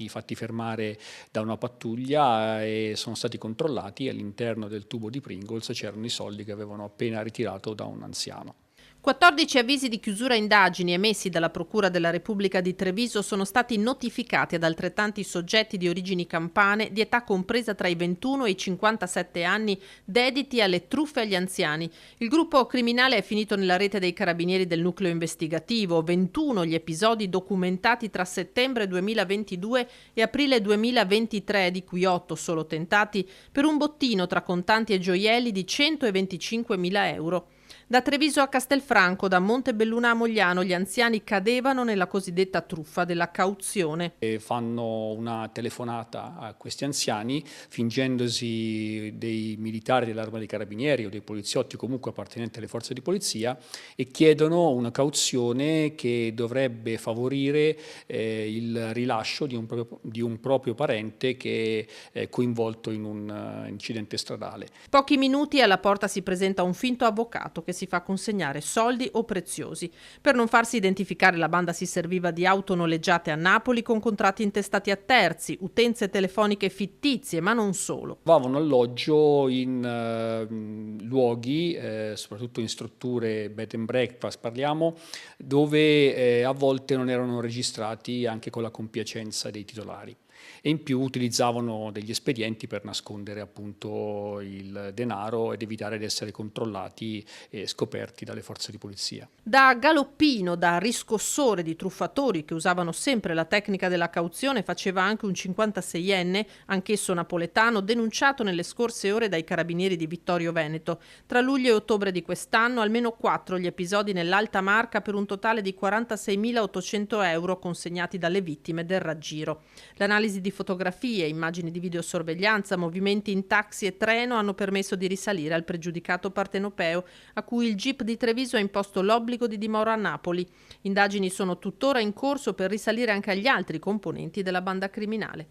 Fatti fermare da una pattuglia e sono stati controllati. All'interno del tubo di Pringles c'erano i soldi che avevano appena ritirato da un anziano. 14 avvisi di chiusura indagini emessi dalla Procura della Repubblica di Treviso sono stati notificati ad altrettanti soggetti di origini campane di età compresa tra i 21 e i 57 anni dediti alle truffe agli anziani. Il gruppo criminale è finito nella rete dei carabinieri del nucleo investigativo. 21 gli episodi documentati tra settembre 2022 e aprile 2023, di cui 8 solo tentati, per un bottino tra contanti e gioielli di 125.000 euro. Da Treviso a Castelfranco, da Montebelluna a Mogliano, gli anziani cadevano nella cosiddetta truffa della cauzione. Fanno una telefonata a questi anziani fingendosi dei militari dell'Arma dei Carabinieri o dei poliziotti comunque appartenenti alle forze di polizia e chiedono una cauzione che dovrebbe favorire il rilascio di un proprio parente che è coinvolto in un incidente stradale. Pochi minuti e alla porta si presenta un finto avvocato che si fa consegnare soldi o preziosi. Per non farsi identificare, la banda si serviva di auto noleggiate a Napoli con contratti intestati a terzi, utenze telefoniche fittizie, ma non solo. Trovavano alloggio in luoghi, soprattutto in strutture bed and breakfast parliamo, dove a volte non erano registrati anche con la compiacenza dei titolari. E in più utilizzavano degli espedienti per nascondere appunto il denaro ed evitare di essere controllati e scoperti dalle forze di polizia. Da galoppino, da riscossore di truffatori che usavano sempre la tecnica della cauzione, faceva anche un 56enne, anch'esso napoletano, denunciato nelle scorse ore dai carabinieri di Vittorio Veneto. Tra luglio e ottobre di quest'anno almeno 4 gli episodi nell'Alta Marca per un totale di 46.800 euro consegnati dalle vittime del raggiro. L'analisi di fotografie, immagini di videosorveglianza, movimenti in taxi e treno hanno permesso di risalire al pregiudicato partenopeo a cui il GIP di Treviso ha imposto l'obbligo di dimora a Napoli. Indagini sono tuttora in corso per risalire anche agli altri componenti della banda criminale.